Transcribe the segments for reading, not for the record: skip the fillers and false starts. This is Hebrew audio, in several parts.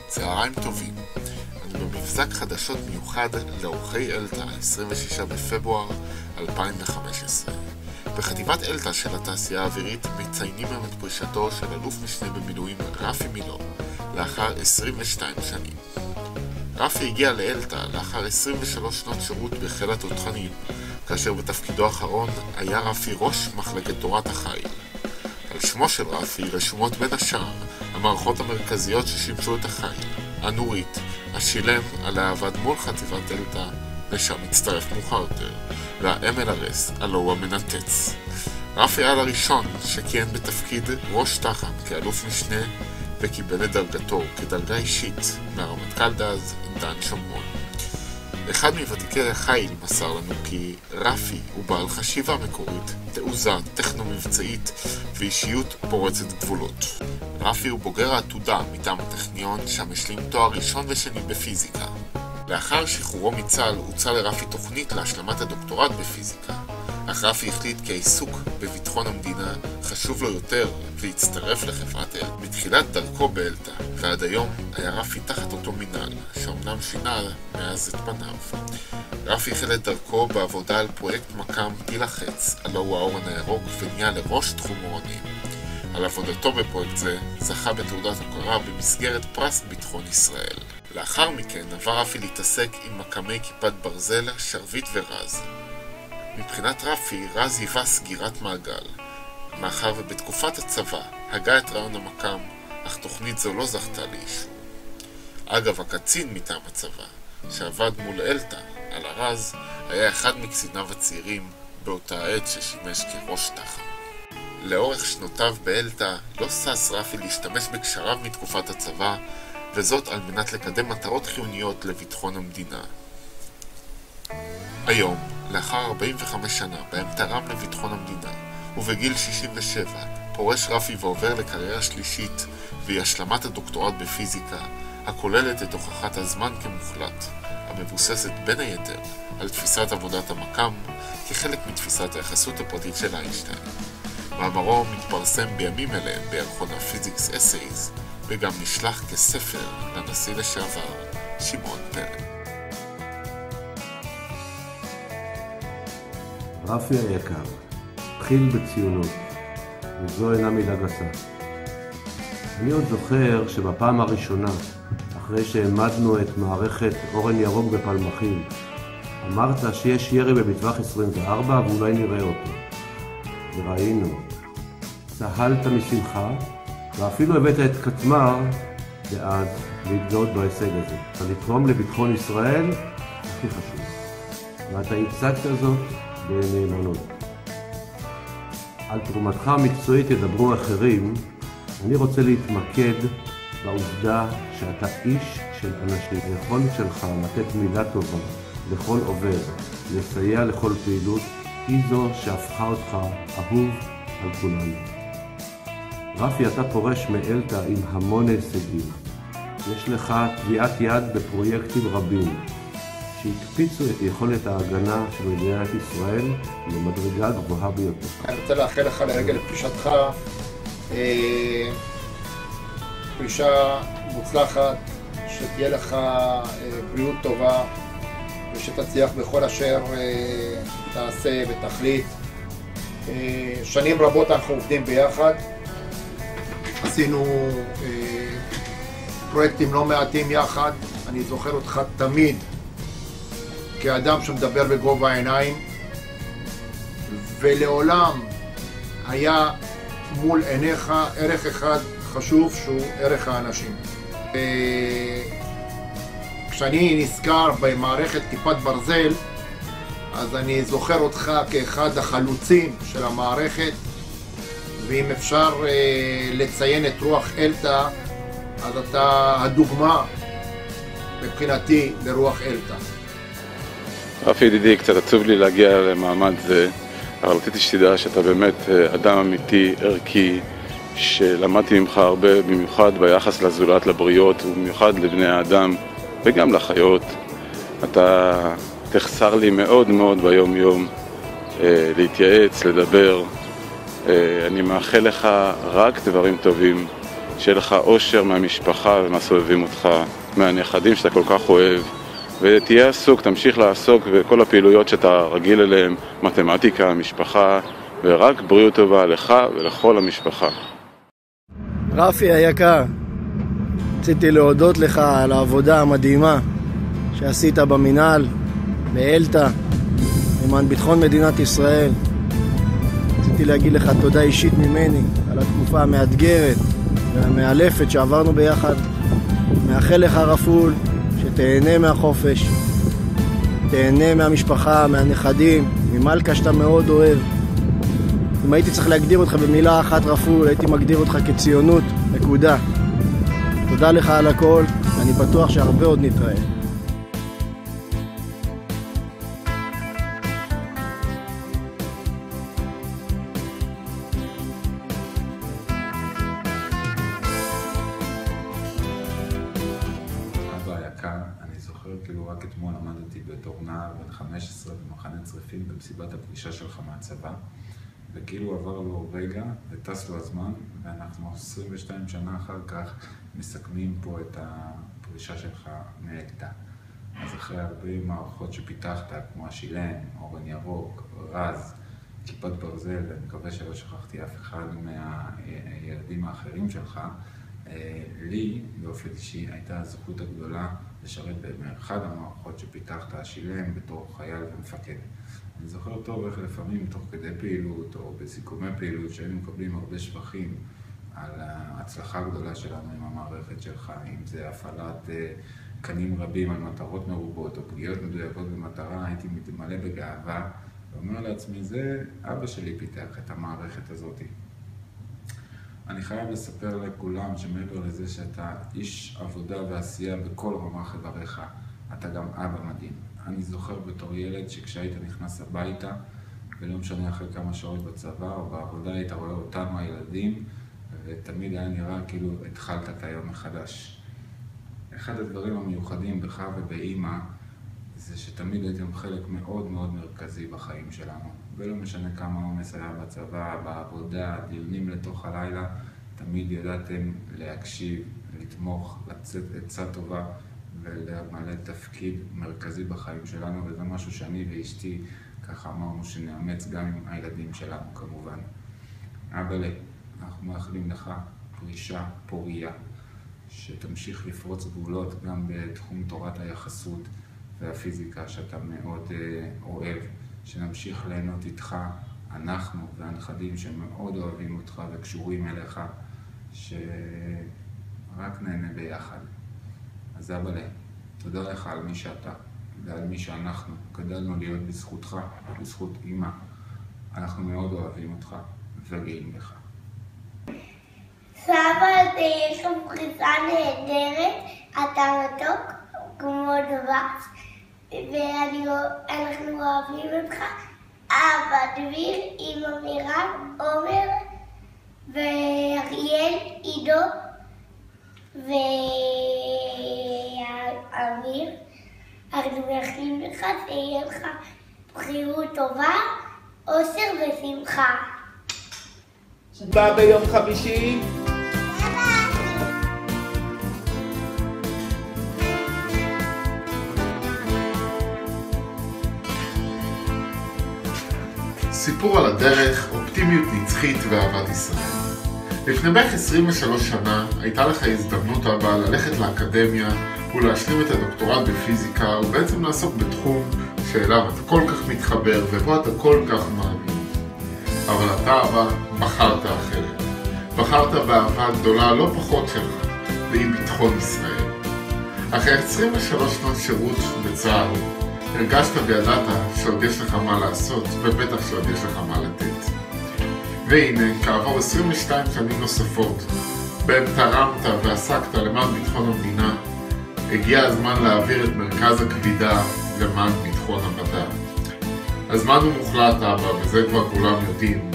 צהריים טובים. אני במבזק חדשות מיוחד לאורחי אלתא, 26 בפברואר 2015. בחטיבת אלתא של התעשייה האווירית מציינים היום את פרישתו של אלוף משנה במילואים רפי מילוא לאחר 22 שנים. רפי הגיע לאלתא לאחר 23 שנות שירות בחיל התותחנים, כאשר בתפקידו האחרון היה רפי ראש מחלקת תורת החיל. על שמו של רפי רשומות בין השאר המערכות המרכזיות ששימשו את החיל, הנורית, השילם עליה עבד מול חטיבת אלתא, לשם מצטרף מאוחר יותר, וה-MLRS, הלא הוא המנתץ. רפי היה הראשון שכיהן בתפקיד ראש תח"ם כאלוף משנה וקיבל את דרגתו כדרגה אישית מהרמטכ"ל דאז דן שומרון. אחד מוותיקי החיל מסר לנו כי רפי הוא בעל חשיבה מקורית, תעוזה טכנו-מבצעית ואישיות פורצת גבולות. רפי הוא בוגר העתודה מטעם הטכניון, שם השלים תואר ראשון ושני בפיזיקה. לאחר שחרורו מצה"ל הוצע לרפי תוכנית להשלמת הדוקטורט בפיזיקה, אך רפי החליט כי העיסוק בביטחון המדינה חשוב לו יותר והצטרף לחברת אלתא. בתחילת דרכו באלתא ועד היום היה רפי תחת אותו מנהל, שאומנם שינה מאז את פניו. רפי החל את דרכו בעבודה על פרויקט מקם טיל החץ, הלא הוא האורן הירוק, ונהיה לראש תחום אורנים. על עבודתו בפרויקט זה זכה בתעודת הוקרה במסגרת פרס ביטחון ישראל. לאחר מכן עבר רפי להתעסק עם מקמי כיפת ברזל, שרביט ורז. מבחינת רפי, רז היווה סגירת מעגל, מאחר ובתקופת הצבא הגה את רעיון המקם, אך תוכנית זו לא זכתה לאישור. אגב, הקצין מטעם הצבא, שעבד מול אלתא על הרז, היה אחד מקציניו הצעירים באותה עת ששימש כראש תח"ם. לאורך שנותיו באלתא לא שש רפי להשתמש בקשריו מתקופת הצבא, וזאת על מנת לקדם מטרות חיוניות לביטחון המדינה. היום, לאחר 45 שנה בהם תרם לביטחון המדינה, ובגיל 67 פורש רפי ועובר לקריירה שלישית והיא השלמת הדוקטורט בפיזיקה, הכוללת את הוכחת הזמן כמוחלט, המבוססת בין היתר על תפיסת עבודת המקם כחלק מתפיסת היחסות הפרטית של איינשטיין. מאמרו מתפרסם בימים אלה בירחון הפיזיקס אסייז, וגם נשלח כספר לנשיא לשעבר שמעון פרס. רפי היקר, התחיל בציונות, וזו אינה מילה גסה. אני עוד זוכר שבפעם הראשונה, אחרי שהעמדנו את מערכת אורן ירוק בפלמחים, אמרת שיש ירי במטווח 24 ואולי נראה אותו. וראינו, צהלת משמחה, ואפילו הבאת את קטמר דאז להתגאות בהישג הזה. לתרום לביטחון ישראל הכי חשוב. ואתה הצגת זאת בנאמנות. על תרומתך המקצועית ידברו אחרים, אני רוצה להתמקד בעובדה שאתה איש של אנשים. היכולת שלך לתת מילה טובה לכל עובד, לסייע לכל פעילות, היא זו שהפכה אותך אהוב על כולנו. רפי, אתה פורש מאלתא עם המון הישגים. יש לך טביעת יד בפרויקטים רבים שהקפיצו את יכולת ההגנה של מדינת ישראל למדרגה גבוהה ביותר. אני רוצה לאחל לך לרגל פרישתך פרישה מוצלחת, שתהיה לך בריאות טובה ושתצליח בכל אשר תעשה ותחליט. שנים רבות אנחנו עובדים ביחד, עשינו פרויקטים לא מעטים יחד. אני זוכר אותך תמיד כאדם שמדבר בגובה העיניים, ולעולם היה מול עיניך ערך אחד חשוב שהוא ערך האנשים. כשאני נזכר במערכת כיפת ברזל, אז אני זוכר אותך כאחד החלוצים של המערכת, ואם אפשר לציין את רוח אלתא, אז אתה הדוגמה מבחינתי לרוח אלתא. רפי ידידי, קצת עצוב לי להגיע למעמד זה, אבל רציתי שתדע שאתה באמת אדם אמיתי, ערכי, שלמדתי ממך הרבה, במיוחד ביחס לזולת, לבריות, ובמיוחד לבני האדם וגם לחיות. אתה תחסר לי מאוד מאוד ביום יום להתייעץ, לדבר. אני מאחל לך רק דברים טובים, שיהיה לך אושר מהמשפחה ומהסובבים אותך, מהנכדים שאתה כל כך אוהב, ותהיה עסוק, תמשיך לעסוק בכל הפעילויות שאתה רגיל אליהן, מתמטיקה, משפחה, ורק בריאות טובה לך ולכל המשפחה. רפי היקר, רציתי להודות לך על העבודה המדהימה שעשית במינהל, באלתא, למען ביטחון מדינת ישראל. רציתי להגיד לך תודה אישית ממני על התקופה המאתגרת והמאלפת שעברנו ביחד. מאחל לך רפול שתהנה מהחופש, תהנה מהמשפחה, מהנכדים, ממלכה שאתה מאוד אוהב. אם הייתי צריך להגדיר אותך במילה אחת רפול, הייתי מגדיר אותך כציונות, נקודה. תודה לך על הכל, אני בטוח שהרבה עוד נתראה. אני זוכר כאילו רק אתמול עמדתי בתור נער בן 15 במחנה צריפין במסיבת הפרישה שלך מהצבא, וכאילו עבר לו רגע וטס לו הזמן, ואנחנו 22 שנה אחר כך מסכמים פה את הפרישה שלך מאלתא. אז אחרי הרבה מערכות שפיתחת, כמו השילן, אורן ירוק, רז, כיפת ברזל, ואני מקווה שלא שכחתי אף אחד מהילדים האחרים שלך, לי באופן אישי הייתה הזכות הגדולה לשרת באחד המערכות שפיתחת, השילם, בתור חייל ומפקד. אני זוכר טוב איך לפעמים תוך כדי פעילות או בסיכומי פעילות שהיינו מקבלים הרבה שבחים על ההצלחה הגדולה שלנו עם המערכת שלך, אם זה הפעלת קנים רבים על מטרות מרובות או פגיעות מדויקות במטרה, הייתי מתמלא בגאווה ואומר לעצמי, זה אבא שלי פיתח את המערכת הזאת. אני חייב לספר לכולם שמעבר לזה שאתה איש עבודה ועשייה בכל רמ"ח איבריך, אתה גם אבא מדהים. אני זוכר בתור ילד שכשהיית נכנס הביתה, ולא משנה אחרי כמה שעות בצבא או בעבודה, היית רואה אותנו הילדים, ותמיד היה נראה כאילו התחלת את היום מחדש. אחד הדברים המיוחדים בך ובאמא, זה שתמיד הייתם חלק מאוד מאוד מרכזי בחיים שלנו. ולא משנה כמה עומס היה בצבא, בעבודה, דיונים לתוך הלילה, תמיד ידעתם להקשיב, לתמוך, לצאת עצה טובה ולמלא תפקיד מרכזי בחיים שלנו, וזה משהו שאני ואשתי ככה אמרנו שנאמץ גם עם הילדים שלנו כמובן. אבאלה, אנחנו מאחלים לך פרישה פוריה, שתמשיך לפרוץ גבולות גם בתחום תורת היחסות והפיזיקה שאתה מאוד אוהב, שנמשיך ליהנות איתך, אנחנו והנכדים שמאוד אוהבים אותך וקשורים אליך, שרק נהנה ביחד. אז אבאלה, תודה לך על מי שאתה ועל מי שאנחנו. גדלנו להיות בזכותך, בזכות אמא. אנחנו מאוד אוהבים אותך וגאים בך. סבא, יש לך פריסה נהדרת, אתה מתוק כמו דבש, ואנחנו אוהבים אותך. אבא דביר, אמא מירב, עומר ואריאל, עידו ואמיר, אנחנו מאחלים לך שיהיה לך בריאות טובה, אושר ושמחה. בא ביום חמישי. סיפור על הדרך, אופטימיות נצחית ואהבת ישראל. לפני בערך 23 שנה הייתה לך הזדמנות הבאה ללכת לאקדמיה ולהשלים את הדוקטורט בפיזיקה ובעצם לעסוק בתחום שאליו אתה כל כך מתחבר ובו אתה כל כך מאמין. אבל אתה אבא בחרת אחרת. בחרת באהבה גדולה לא פחות שלך, והיא ביטחון ישראל. אחרי 23 שנות שירות בצה"ל, הרגשת וידעת שעוד יש לך מה לעשות, ובטח שעוד יש לך מה לתת. והנה, כעבור 22 שנים נוספות, בהם תרמת ועסקת למען ביטחון המדינה, הגיע הזמן להעביר את מרכז הכבידה למען ביטחון המדע. הזמן הוא מוחלט אבא, וזה כבר כולם יודעים,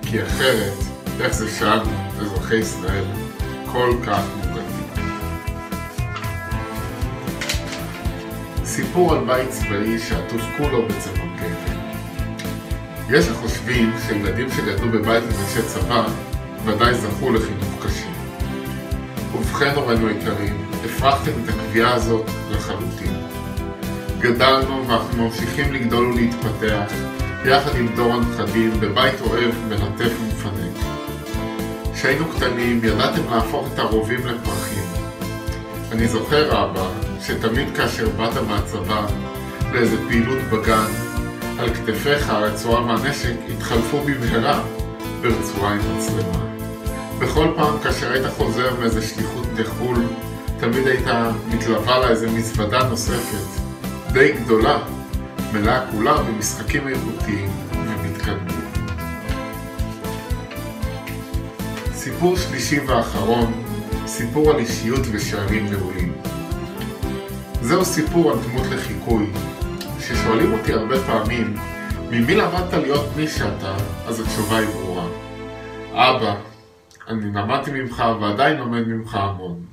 כי אחרת, איך זה שאנו, אזרחי ישראל, כל כך מוגנים. סיפור על בית צבאי שעטוף כולו בצבע גפן. יש החושבים שילדים שגדלו בבית עם אנשי צבא ודאי זכו לחינוך קשה. ובכן הורינו יקרים, הפרחתם את הקביעה הזאת לחלוטין. גדלנו ואנחנו ממשיכים לגדול ולהתפתח, יחד עם דור הנכדים בבית אוהב, מלטף ומפנק. כשהיינו קטנים ידעתם להפוך את הרובים לפרחים. אני זוכר אבא, שתמיד כאשר באת מהצבא לאיזה פעילות בגן, על כתפיך הרצועה והנשק התחלפו במהרה ברצועה עם מצלמה. בכל פעם כאשר היית חוזר מאיזה שליחות לחו"ל, תמיד היית מתלווה לה איזה מזוודה נוספת, די גדולה, מלאה כולה במשחקים איכותיים ומתקדמים. סיפור שלישי ואחרון, סיפור על אישיות ושערים נעולים. זהו סיפור על דמות לחיקוי, ששואלים אותי הרבה פעמים, ממי למדת להיות מי שאתה, אז התשובה היא ברורה. אבא, אני למדתי ממך ועדיין לומד ממך המון.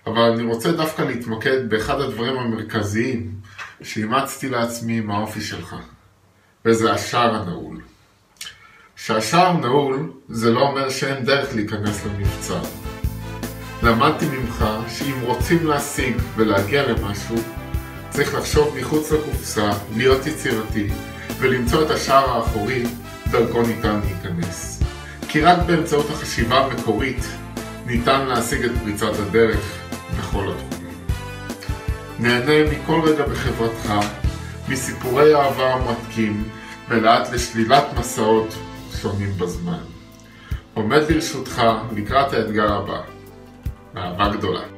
אבל אני רוצה דווקא להתמקד באחד הדברים המרכזיים שאימצתי לעצמי עם האופי שלך, וזה השער הנעול. שהשער נעול זה לא אומר שאין דרך להיכנס למבצע. למדתי ממך שאם רוצים להשיג ולהגיע למשהו, צריך לחשוב מחוץ לקופסה, להיות יצירתי, ולמצוא את השער האחורי דרכו ניתן להיכנס. כי רק באמצעות החשיבה המקורית ניתן להשיג את פריצת הדרך בכל התחומים. נהנה מכל רגע בחברתך, מסיפורי אהבה המתקים, ולאט לשלילת מסעות שונים בזמן. עומד לרשותך לקראת האתגר הבא. באהבה גדולה.